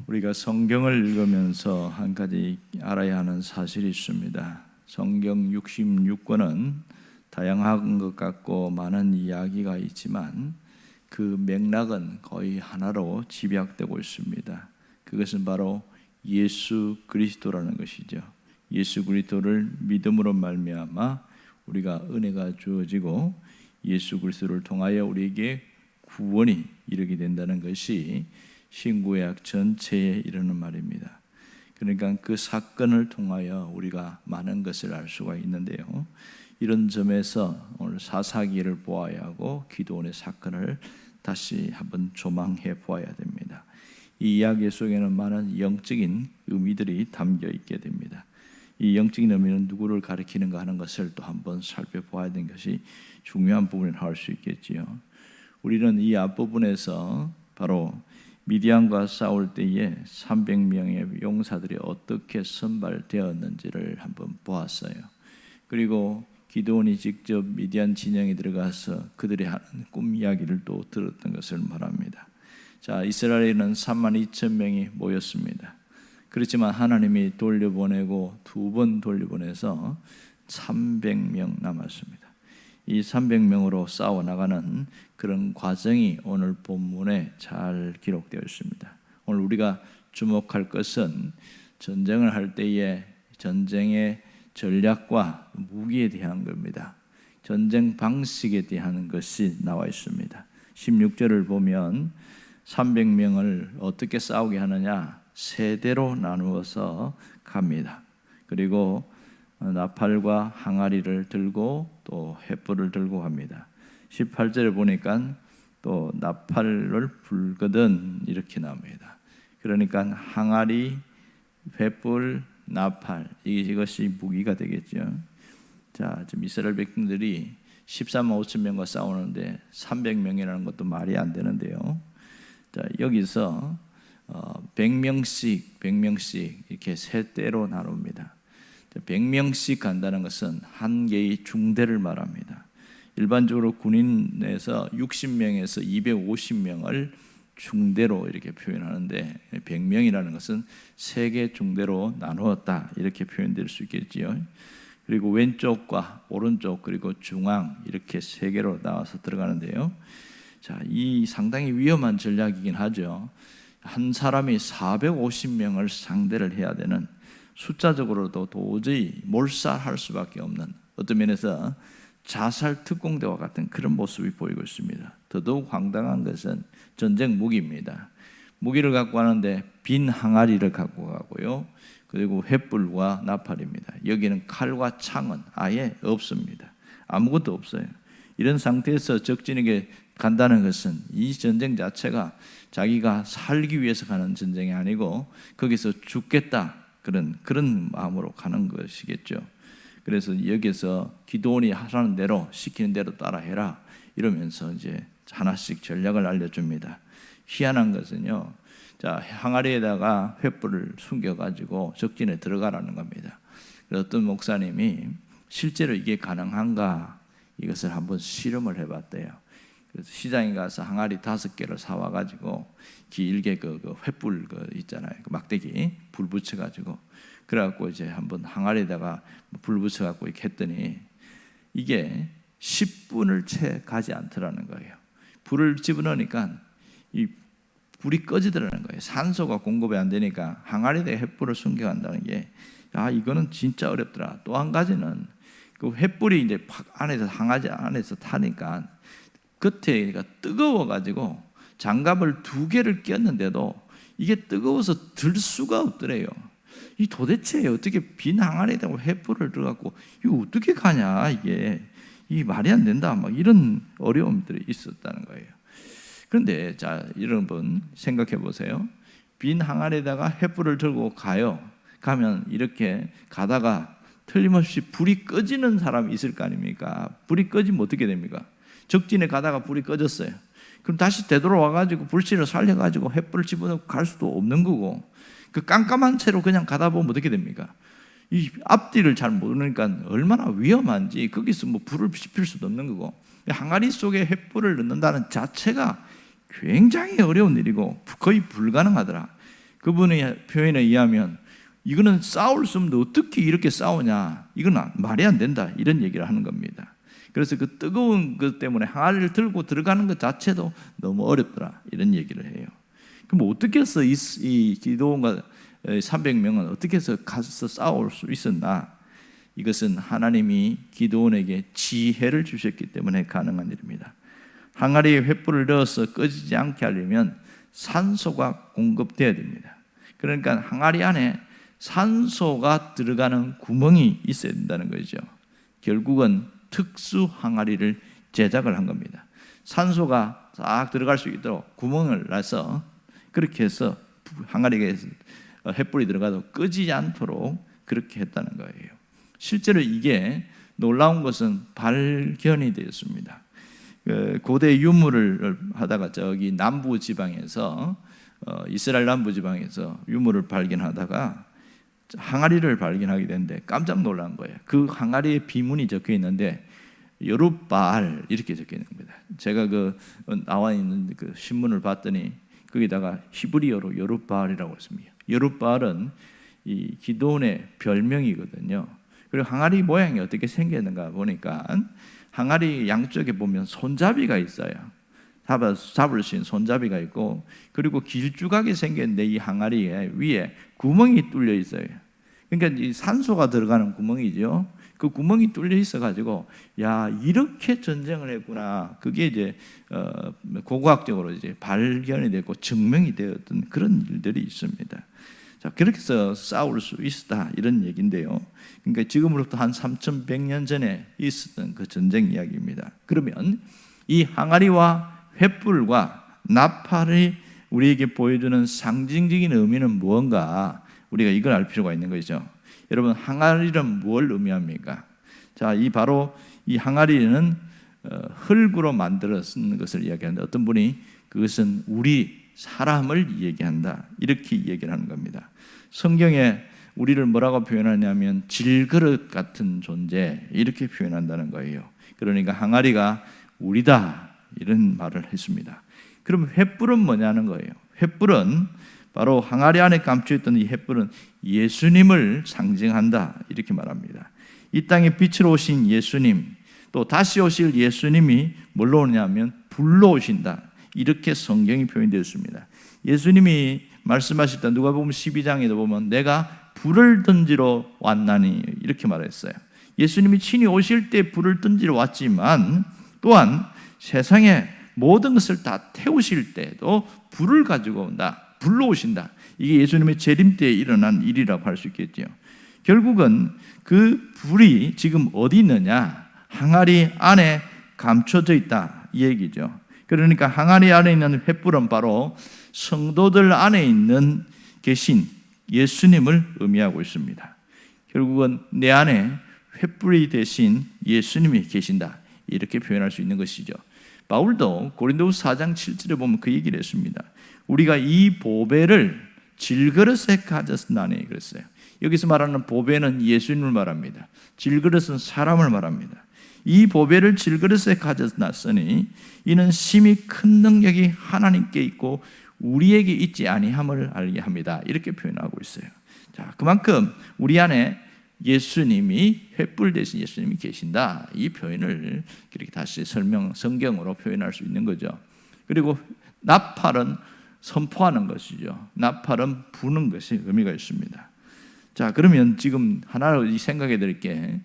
우리가 성경을 읽으면서 한 가지 알아야 하는 사실이 있습니다. 성경 66권은 다양한 것 같고 많은 이야기가 있지만 그 맥락은 거의 하나로 집약되고 있습니다. 그것은 바로 예수 그리스도라는 것이죠. 예수 그리스도를 믿음으로 말미암아 우리가 은혜가 주어지고 예수 그리스도를 통하여 우리에게 구원이 이르게 된다는 것이 신구약 전체에 이르는 말입니다. 그러니까 그 사건을 통하여 우리가 많은 것을 알 수가 있는데요. 이런 점에서 오늘 사사기를 보아야 하고 기드온의 사건을 다시 한번 조망해 보아야 됩니다. 이 이야기 속에는 많은 영적인 의미들이 담겨 있게 됩니다. 이 영적인 의미는 누구를 가리키는가 하는 것을 또 한번 살펴보아야 되는 것이 중요한 부분이라고 할 수 있겠지요. 우리는 이 앞부분에서 바로 미디안과 싸울 때에 300명의 용사들이 어떻게 선발되었는지를 한번 보았어요. 그리고 기드온이 직접 미디안 진영에 들어가서 그들이 하는 꿈 이야기를 또 들었던 것을 말합니다. 자, 이스라엘에는 32,000명이 모였습니다. 그렇지만 하나님이 돌려보내고 두 번 돌려보내서 300명 남았습니다. 이 300명으로 싸워나가는 그런 과정이 오늘 본문에 잘 기록되어 있습니다. 오늘 우리가 주목할 것은 전쟁을 할 때의 전쟁의 전략과 무기에 대한 겁니다. 전쟁 방식에 대한 것이 나와 있습니다. 16절을 보면 300명을 어떻게 싸우게 하느냐, 세대로 나누어서 갑니다. 그리고 나팔과 항아리를 들고 또 횃불을 들고 갑니다. 18절에 보니까 또 나팔을 불거든 이렇게 나옵니다. 그러니까 항아리, 횃불, 나팔, 이것이 무기가 되겠죠. 자, 지금 이스라엘 백성들이 13만 5천 명과 싸우는데 300명이라는 것도 말이 안 되는데요. 자, 여기서 100명씩 이렇게 세 대로 나눕니다. 100명씩 간다는 것은 한 개의 중대를 말합니다. 일반적으로 군인에서 60명에서 250명을 중대로 이렇게 표현하는데 100명이라는 것은 세 개 중대로 나누었다 이렇게 표현될 수 있겠지요. 그리고 왼쪽과 오른쪽 그리고 중앙 이렇게 세 개로 나와서 들어가는데요. 자, 이 상당히 위험한 전략이긴 하죠. 한 사람이 450명을 상대를 해야 되는, 숫자적으로도 도저히 몰살할 수밖에 없는, 어떤 면에서 자살 특공대와 같은 그런 모습이 보이고 있습니다. 더더욱 황당한 것은 전쟁 무기입니다. 무기를 갖고 가는데 빈 항아리를 갖고 가고요. 그리고 횃불과 나팔입니다. 여기는 칼과 창은 아예 없습니다. 아무것도 없어요. 이런 상태에서 적진에게 간다는 것은 이 전쟁 자체가 자기가 살기 위해서 가는 전쟁이 아니고 거기서 죽겠다 그런 마음으로 가는 것이겠죠. 그래서 여기서 기드온이 하라는 대로 시키는 대로 따라해라 이러면서 이제 하나씩 전략을 알려줍니다. 희한한 것은요, 자, 항아리에다가 횃불을 숨겨가지고 적진에 들어가라는 겁니다. 그래서 어떤 목사님이 실제로 이게 가능한가 이것을 한번 실험을 해봤대요. 그래서 시장에 가서 항아리 5개를 사와가지고 길게 그 횃불 있잖아요, 그 막대기 불 붙여가지고 그래갖고 이제 한번 항아리에다가 불 붙여갖고 이렇게 했더니 이게 10분을 채 가지 않더라는 거예요. 불을 집어넣으니까 이 불이 꺼지더라는 거예요. 산소가 공급이 안 되니까 항아리에다가 횃불을 숨겨간다는 게, 이거는 진짜 어렵더라. 또 한 가지는 그 횃불이 이제 팍 안에서 항아리 안에서 타니까 겉에가 뜨거워가지고 장갑을 2개를 꼈는데도 이게 뜨거워서 들 수가 없더래요. 이 도대체 어떻게 빈 항아리에다가 횃불을 들어갖고 이거 어떻게 가냐, 이게 이 말이 안 된다, 막 이런 어려움들이 있었다는 거예요. 그런데 자, 여러분 생각해 보세요. 빈 항아리에다가 횃불을 들고 가면 이렇게 가다가 틀림없이 불이 꺼지는 사람이 있을 거 아닙니까? 불이 꺼지면 어떻게 됩니까? 적진에 가다가 불이 꺼졌어요. 그럼 다시 되돌아와가지고 불씨를 살려가지고 횃불을 집어넣고 갈 수도 없는 거고, 그 깜깜한 채로 그냥 가다 보면 어떻게 됩니까? 이 앞뒤를 잘 모르니까 얼마나 위험한지, 거기서 뭐 불을 지필 수도 없는 거고, 항아리 속에 횃불을 넣는다는 자체가 굉장히 어려운 일이고 거의 불가능하더라. 그분의 표현에 의하면 이거는 싸울 수 없는데 어떻게 이렇게 싸우냐, 이건 말이 안 된다, 이런 얘기를 하는 겁니다. 그래서 그 뜨거운 것 때문에 항아리를 들고 들어가는 것 자체도 너무 어렵더라, 이런 얘기를 해요. 그럼 어떻게 해서 이 기드온과 300명은 어떻게 해서 가서 싸울 수 있었나? 이것은 하나님이 기드온에게 지혜를 주셨기 때문에 가능한 일입니다. 항아리에 횃불을 넣어서 꺼지지 않게 하려면 산소가 공급돼야 됩니다. 그러니까 항아리 안에 산소가 들어가는 구멍이 있어야 된다는 거죠. 결국은 특수 항아리를 제작을 한 겁니다. 산소가 싹 들어갈 수 있도록 구멍을 나서 그렇게 해서 항아리에 횃불이 들어가도 끄지 않도록 그렇게 했다는 거예요. 실제로 이게 놀라운 것은 발견이 되었습니다. 고대 유물을 하다가 저기 남부 지방에서 이스라엘 남부 지방에서 유물을 발견하다가 항아리를 발견하게 됐는데 깜짝 놀란 거예요. 그 항아리에 비문이 적혀 있는데 여룻바알 이렇게 적혀 있는 겁니다. 제가 그 나와 있는 그 신문을 봤더니 거기다가 히브리어로 여룻바알이라고 했습니다. 여룻바알은 이 기드온의 별명이거든요. 그리고 항아리 모양이 어떻게 생겼는가 보니까 항아리 양쪽에 보면 손잡이가 있어요. 잡을 수 있는 손잡이가 있고, 그리고 길쭉하게 생겼는데 이 항아리 위에 구멍이 뚫려 있어요. 그러니까 이 산소가 들어가는 구멍이죠. 그 구멍이 뚫려 있어가지고 야, 이렇게 전쟁을 했구나. 그게 이제 고고학적으로 이제 발견이 됐고 증명이 되었던 그런 일들이 있습니다. 자, 그렇게 해서 싸울 수 있었다, 이런 얘기인데요. 그러니까 지금으로부터 한 3100년 전에 있었던 그 전쟁 이야기입니다. 그러면 이 항아리와 횃불과 나팔이 우리에게 보여주는 상징적인 의미는 무언가, 우리가 이걸 알 필요가 있는 것이죠. 여러분, 항아리는 뭘 의미합니까? 자, 바로 이 항아리는 흙으로 만들어 쓴 것을 이야기하는데, 어떤 분이 그것은 우리 사람을 얘기한다, 이렇게 얘기를 하는 겁니다. 성경에 우리를 뭐라고 표현하냐면 질그릇 같은 존재, 이렇게 표현한다는 거예요. 그러니까 항아리가 우리다, 이런 말을 했습니다. 그럼 횃불은 뭐냐는 거예요. 횃불은 바로 항아리 안에 감춰있던 이 횃불은 예수님을 상징한다, 이렇게 말합니다. 이 땅에 빛으로 오신 예수님, 또 다시 오실 예수님이 뭘로 오냐면 불로 오신다, 이렇게 성경이 표현되어 있습니다. 예수님이 말씀하실 때 누가복음 12장에도 보면 내가 불을 던지러 왔나니, 이렇게 말했어요. 예수님이 친히 오실 때 불을 던지러 왔지만 또한 세상에 모든 것을 다 태우실 때도 불을 가지고 온다, 불로 오신다. 이게 예수님의 재림 때에 일어난 일이라고 할 수 있겠죠. 결국은 그 불이 지금 어디 있느냐? 항아리 안에 감춰져 있다, 이 얘기죠. 그러니까 항아리 안에 있는 횃불은 바로 성도들 안에 있는 계신 예수님을 의미하고 있습니다. 결국은 내 안에 횃불이 되신 예수님이 계신다, 이렇게 표현할 수 있는 것이죠. 바울도 고린도후서 4장 7절에 보면 그 얘기를 했습니다. 우리가 이 보배를 질그릇에 가졌으나니, 그랬어요. 여기서 말하는 보배는 예수님을 말합니다. 질그릇은 사람을 말합니다. 이 보배를 질그릇에 가졌으니 이는 심히 큰 능력이 하나님께 있고 우리에게 있지 아니함을 알게 합니다, 이렇게 표현하고 있어요. 자, 그만큼 우리 안에 예수님이, 횃불 대신 예수님이 계신다, 이 표현을 그렇게 다시 성경으로 표현할 수 있는 거죠. 그리고 나팔은 선포하는 것이죠. 나팔은 부는 것이 의미가 있습니다. 자, 그러면 지금 하나로 생각해 드릴게,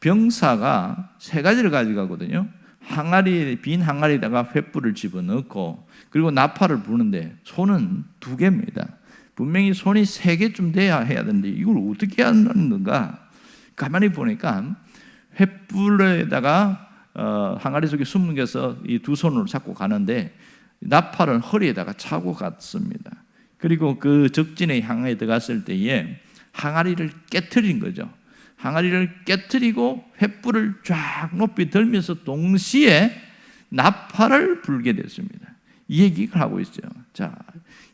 병사가 세 가지를 가져가거든요. 항아리, 빈 항아리에다가 횃불을 집어넣고, 그리고 나팔을 부는데 손은 2개입니다. 분명히 손이 3개쯤 돼야 해야 되는데 이걸 어떻게 하는 건가? 가만히 보니까 횃불에다가 항아리 속에 숨겨서 이 2 손으로 잡고 가는데 나팔은 허리에다가 차고 갔습니다. 그리고 그 적진에 향해 들어갔을 때에 항아리를 깨트린 거죠. 항아리를 깨트리고 횃불을 쫙 높이 들면서 동시에 나팔을 불게 됐습니다. 이 얘기를 하고 있어요. 자,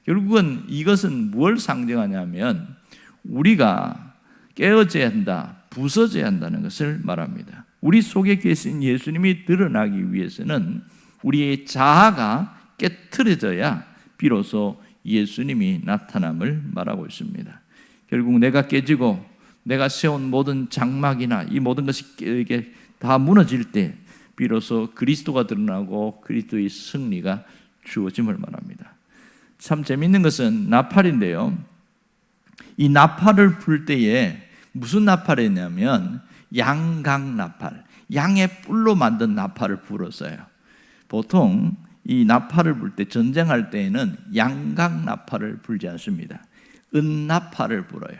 결국은 이것은 뭘 상징하냐면 우리가 깨어져야 한다, 부서져야 한다는 것을 말합니다. 우리 속에 계신 예수님이 드러나기 위해서는 우리의 자아가 깨트려져야 비로소 예수님이 나타남을 말하고 있습니다. 결국 내가 깨지고 내가 세운 모든 장막이나 이 모든 것이 이게 다 무너질 때 비로소 그리스도가 드러나고 그리스도의 승리가 주어짐을 말합니다. 참 재밌는 것은 나팔인데요. 이 나팔을 불 때에 무슨 나팔이냐면 양각 나팔, 양의 뿔로 만든 나팔을 불었어요. 보통 이 나팔을 불 때, 전쟁할 때에는 양각 나팔을 불지 않습니다. 은나팔을 불어요.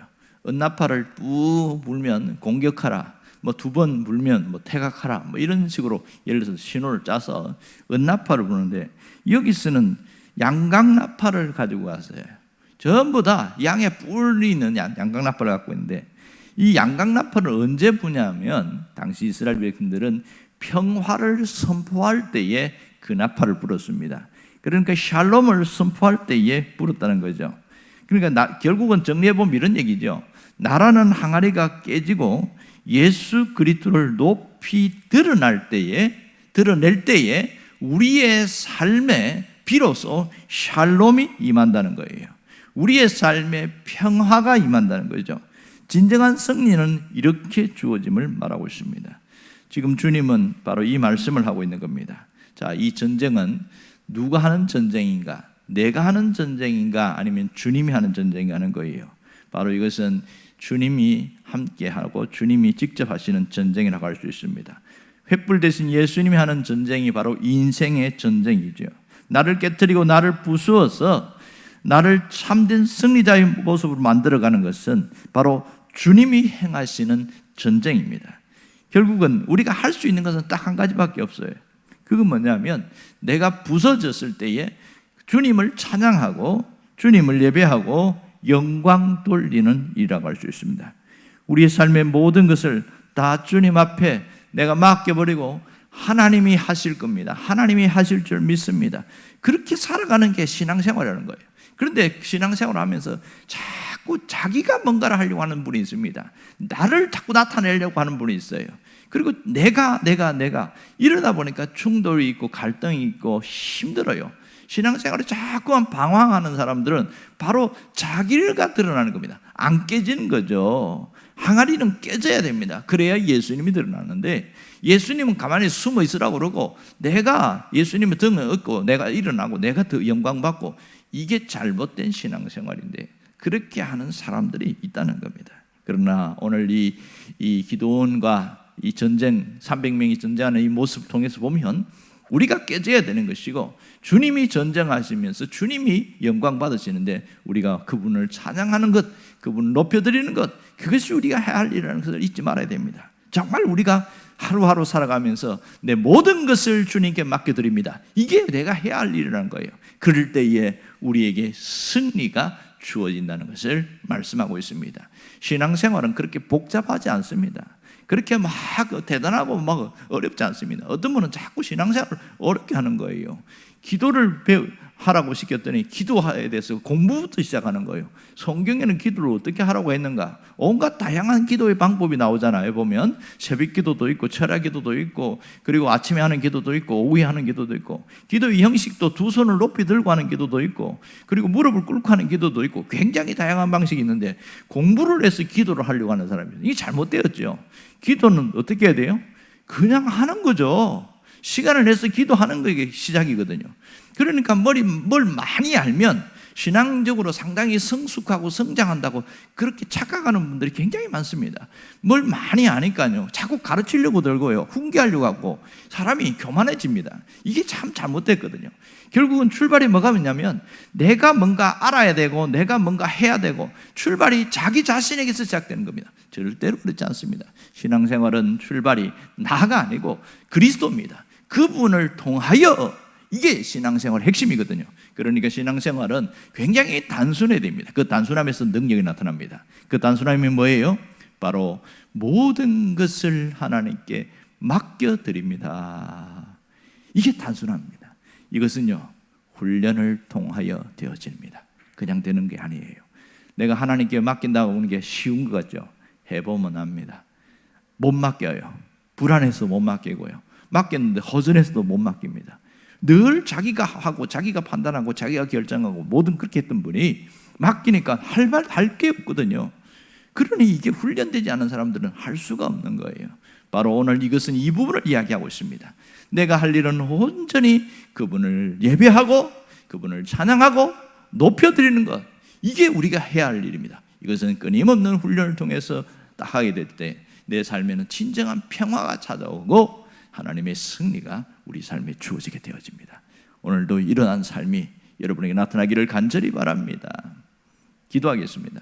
은나팔을 뚝 불면 공격하라, 뭐 2번 불면 뭐 태각하라, 뭐 이런 식으로 예를 들어서 신호를 짜서 은나팔을 부르는데, 여기서는 양각 나팔을 가지고 왔어요. 전부 다 양의 뿔이 있는 양각 나팔을 갖고 있는데, 이 양각 나팔을 언제 부냐면 당시 이스라엘 백성들은 평화를 선포할 때에 그 나팔을 불었습니다. 그러니까 샬롬을 선포할 때에 불었다는 거죠. 그러니까 결국은 정리해보면 이런 얘기죠. 나라는 항아리가 깨지고 예수 그리스도를 높이 드러낼 때에 우리의 삶에 비로소 샬롬이 임한다는 거예요. 우리의 삶에 평화가 임한다는 거죠. 진정한 승리는 이렇게 주어짐을 말하고 있습니다. 지금 주님은 바로 이 말씀을 하고 있는 겁니다. 자, 이 전쟁은 누가 하는 전쟁인가? 내가 하는 전쟁인가? 아니면 주님이 하는 전쟁인가 하는 거예요. 바로 이것은 주님이 함께하고 주님이 직접 하시는 전쟁이라고 할 수 있습니다. 횃불 대신 예수님이 하는 전쟁이 바로 인생의 전쟁이죠. 나를 깨뜨리고 나를 부수어서 나를 참된 승리자의 모습으로 만들어가는 것은 바로 주님이 행하시는 전쟁입니다. 결국은 우리가 할 수 있는 것은 딱 한 가지밖에 없어요. 그건 뭐냐면 내가 부서졌을 때에 주님을 찬양하고 주님을 예배하고 영광 돌리는 일이라고 할 수 있습니다. 우리의 삶의 모든 것을 다 주님 앞에 내가 맡겨버리고 하나님이 하실 겁니다. 하나님이 하실 줄 믿습니다. 그렇게 살아가는 게 신앙생활이라는 거예요. 그런데 신앙생활을 하면서 자꾸 자기가 뭔가를 하려고 하는 분이 있습니다. 나를 자꾸 나타내려고 하는 분이 있어요. 그리고 내가 이러다 보니까 충돌이 있고 갈등이 있고 힘들어요. 신앙생활에 자꾸만 방황하는 사람들은 바로 자기가 드러나는 겁니다. 안 깨지는 거죠. 항아리는 깨져야 됩니다. 그래야 예수님이 드러나는데, 예수님은 가만히 숨어 있으라고 그러고 내가 예수님의 등을 얻고 내가 일어나고 내가 더 영광 받고, 이게 잘못된 신앙생활인데 그렇게 하는 사람들이 있다는 겁니다. 그러나 오늘 이 기드온과 이 전쟁 300명이 전쟁하는 이 모습을 통해서 보면 우리가 깨져야 되는 것이고, 주님이 전쟁하시면서 주님이 영광 받으시는데 우리가 그분을 찬양하는 것, 그분을 높여드리는 것, 그것이 우리가 해야 할 일이라는 것을 잊지 말아야 됩니다. 정말 우리가 하루하루 살아가면서 내 모든 것을 주님께 맡겨드립니다. 이게 내가 해야 할 일이라는 거예요. 그럴 때에 우리에게 승리가 주어진다는 것을 말씀하고 있습니다. 신앙생활은 그렇게 복잡하지 않습니다. 그렇게 막 대단하고 막 어렵지 않습니다. 어떤 분은 자꾸 신앙생활을 어렵게 하는 거예요. 기도를 하라고 시켰더니 기도에 대해서 공부부터 시작하는 거예요. 성경에는 기도를 어떻게 하라고 했는가? 온갖 다양한 기도의 방법이 나오잖아요. 보면 새벽 기도도 있고 철야 기도도 있고, 그리고 아침에 하는 기도도 있고 오후에 하는 기도도 있고, 기도의 형식도 2손을 높이 들고 하는 기도도 있고, 그리고 무릎을 꿇고 하는 기도도 있고, 굉장히 다양한 방식이 있는데 공부를 해서 기도를 하려고 하는 사람입니다. 이게 잘못되었죠. 기도는 어떻게 해야 돼요? 그냥 하는 거죠. 시간을 내서 기도하는 게 시작이거든요. 그러니까 뭘 많이 알면 신앙적으로 상당히 성숙하고 성장한다고 그렇게 착각하는 분들이 굉장히 많습니다. 뭘 많이 아니까요, 자꾸 가르치려고 들고요, 훈계하려고 하고 사람이 교만해집니다. 이게 참 잘못됐거든요. 결국은 출발이 뭐가 있냐면 내가 뭔가 알아야 되고 내가 뭔가 해야 되고, 출발이 자기 자신에게서 시작되는 겁니다. 절대로 그렇지 않습니다. 신앙생활은 출발이 나가 아니고 그리스도입니다. 그분을 통하여, 이게 신앙생활의 핵심이거든요. 그러니까 신앙생활은 굉장히 단순해야 됩니다. 그 단순함에서 능력이 나타납니다. 그 단순함이 뭐예요? 바로 모든 것을 하나님께 맡겨드립니다. 이게 단순합니다. 이것은요, 훈련을 통하여 되어집니다. 그냥 되는 게 아니에요. 내가 하나님께 맡긴다고 하는 게 쉬운 것 같죠? 해보면 압니다. 못 맡겨요. 불안해서 못 맡기고요, 맡겼는데 허전해서도 못 맡깁니다. 늘 자기가 하고 자기가 판단하고 자기가 결정하고 모든 그렇게 했던 분이 맡기니까 할 게 없거든요. 그러니 이게 훈련되지 않은 사람들은 할 수가 없는 거예요. 바로 오늘 이것은 이 부분을 이야기하고 있습니다. 내가 할 일은 온전히 그분을 예배하고 그분을 찬양하고 높여드리는 것, 이게 우리가 해야 할 일입니다. 이것은 끊임없는 훈련을 통해서 딱 하게 될 때 내 삶에는 진정한 평화가 찾아오고 하나님의 승리가 우리 삶에 주어지게 되어집니다. 오늘도 이러한 삶이 여러분에게 나타나기를 간절히 바랍니다. 기도하겠습니다.